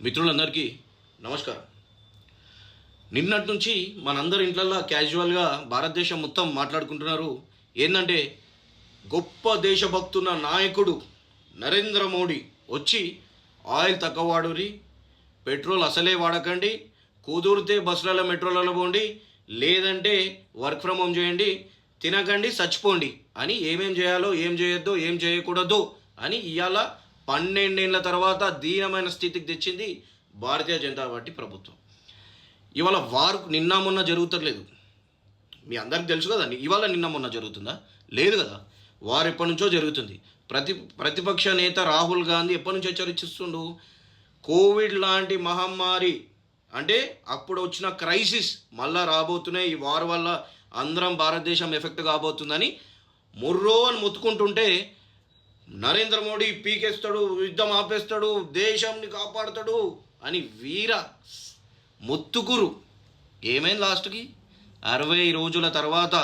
మిత్రులందరికీ నమస్కారం. నిన్నటి నుంచి మనందరి ఇంట్లల్లో క్యాజువల్గా భారతదేశం మొత్తం మాట్లాడుకుంటున్నారు. ఏంటంటే గొప్ప దేశభక్తున్న నాయకుడు నరేంద్ర మోడీ వచ్చి ఆయిల్ తక్కువ వాడురి, పెట్రోల్ అసలే వాడకండి, కుదిరితే బస్సులలో మెట్రోలలో పోండి, లేదంటే వర్క్ ఫ్రమ్ హోమ్ చేయండి, తినకండి చచ్చిపోండి అని ఏమేం చేయాలో ఏం చేయొద్దో ఏం చేయకూడదు అని ఇవాళ 12 ఏళ్ల తర్వాత దీనమైన స్థితికి తెచ్చింది భారతీయ జనతా పార్టీ ప్రభుత్వం. ఇవాళ వారు నిన్న మొన్న జరుగుతలేదు, మీ అందరికి తెలుసు కదా. ఇవాళ నిన్న మొన్న జరుగుతుందా? లేదు కదా. వారు ఎప్పటి నుంచో జరుగుతుంది. ప్రతిపక్ష నేత రాహుల్ గాంధీ ఎప్పటి నుంచో హెచ్చరిస్తుండు, కోవిడ్ లాంటి మహమ్మారి అంటే అప్పుడు వచ్చిన క్రైసిస్ మళ్ళా రాబోతున్నాయి, ఈ వార్ వల్ల అందరం భారతదేశం ఎఫెక్ట్ కాబోతుందని మొర్రో అని మొత్తుకుంటుంటే నరేంద్ర మోడీ పీకేస్తాడు, యుద్ధం ఆపేస్తాడు, దేశాన్ని కాపాడుతాడు అని వీర మొత్తుకురు. ఏమైంది లాస్ట్కి? 60 రోజుల తర్వాత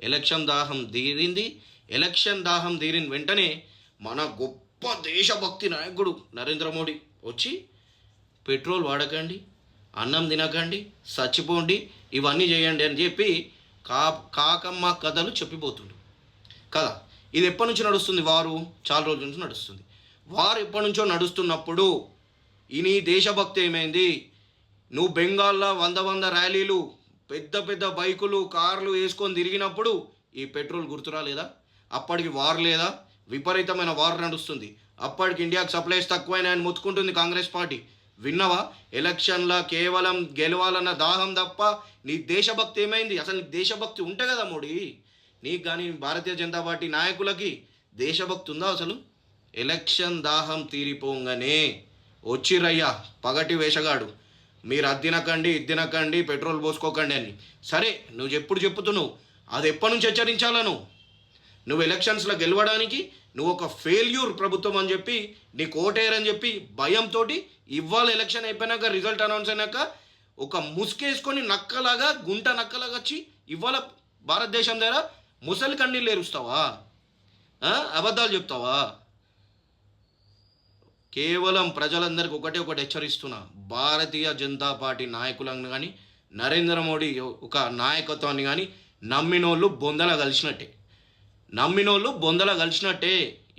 ఎలక్షన్ దాహం తీరింది. ఎలక్షన్ దాహం తీరిన వెంటనే మన గొప్ప దేశభక్తి నాయకుడు నరేంద్ర మోడీ వచ్చి పెట్రోల్ వాడకండి, అన్నం తినకండి, చచ్చిపోండి, ఇవన్నీ చేయండి అని చెప్పి కాకమ్మ కథలు చెప్పిపోతుండు కదా. ఇది ఎప్పటి నుంచి నడుస్తుంది? వారు చాలా రోజుల నుంచి నడుస్తుంది. వారు ఎప్పటి నుంచో నడుస్తున్నప్పుడు ఈ నీ దేశభక్తి ఏమైంది? నువ్వు బెంగాల్లో 100 ర్యాలీలు, పెద్ద పెద్ద బైకులు, కార్లు వేసుకొని తిరిగినప్పుడు ఈ పెట్రోల్ గుర్తురా లేదా? అప్పటికి వార్ లేదా? విపరీతమైన వార్ నడుస్తుంది. అప్పటికి ఇండియాకి సప్లైస్ తక్కువైనాయని మొత్తుకుంటుంది కాంగ్రెస్ పార్టీ. విన్నవా? ఎలక్షన్లో కేవలం గెలవాలన్న దాహం తప్ప నీ దేశభక్తి ఏమైంది? అసలు నీకు దేశభక్తి ఉంటే కదా మోడీ, నీకు కానీ భారతీయ జనతా పార్టీ నాయకులకి దేశభక్తి ఉందా అసలు? ఎలక్షన్ దాహం తీరిపోగానే వచ్చిరయ్యా పగటి వేషగాడు, మీరు అద్దినకండి, ఇద్దినకండి, పెట్రోల్ పోసుకోకండి అని. సరే, నువ్వు ఎప్పుడు చెప్పుతున్నావు? అది ఎప్పటి నుంచి హెచ్చరించాలా? నువ్వు ఎలక్షన్స్లో గెలవడానికి నువ్వు ఒక ఫెయిల్యూర్ ప్రభుత్వం అని చెప్పి, నీకు ఓటేయరని చెప్పి భయంతో ఇవాళ ఎలక్షన్ అయిపోయినాక రిజల్ట్ అనౌన్స్ అయినాక ఒక ముసుకేసుకొని నక్కలాగా, గుంట నక్కలాగా వచ్చి ఇవాళ భారతదేశం దగ్గర ముసలి కన్నీళ్ళు ఏరుస్తావా? అబద్ధాలు చెప్తావా? కేవలం ప్రజలందరికీ ఒకటి హెచ్చరిస్తున్నా, భారతీయ జనతా పార్టీ నాయకులను కానీ నరేంద్ర మోడీ ఒక నాయకత్వాన్ని కానీ నమ్మినోళ్ళు బొందల కలిసినట్టే.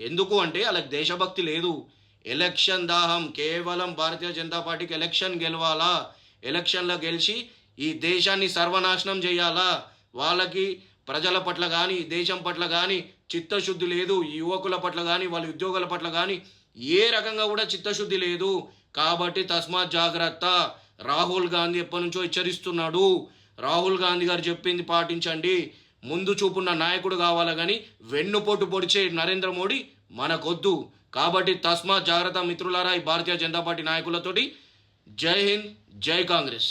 ఎందుకు అంటే వాళ్ళకి దేశభక్తి లేదు. ఎలక్షన్ దాహం కేవలం భారతీయ జనతా పార్టీకి ఎలక్షన్ గెలవాలా, ఎలక్షన్లో గెలిచి ఈ దేశాన్ని సర్వనాశనం చేయాలా, వాళ్ళకి ప్రజల పట్ల కానీ దేశం పట్ల కానీ చిత్తశుద్ధి లేదు. యువకుల పట్ల కానీ వాళ్ళ ఉద్యోగుల పట్ల కానీ ఏ రకంగా కూడా చిత్తశుద్ధి లేదు. కాబట్టి తస్మాత్ జాగ్రత్త. రాహుల్ గాంధీ ఎప్పటి నుంచో హెచ్చరిస్తున్నాడు. రాహుల్ గాంధీ గారు చెప్పింది పాటించండి. ముందు చూపున్న నాయకుడు కావాలి కానీ వెన్నుపోటు పొడిచే నరేంద్ర మోడీ మనకొద్దు. కాబట్టి తస్మాత్ జాగ్రత్త మిత్రులారా, ఈ భారతీయ జనతా పార్టీ నాయకులతోటి. జై హింద్, జై కాంగ్రెస్.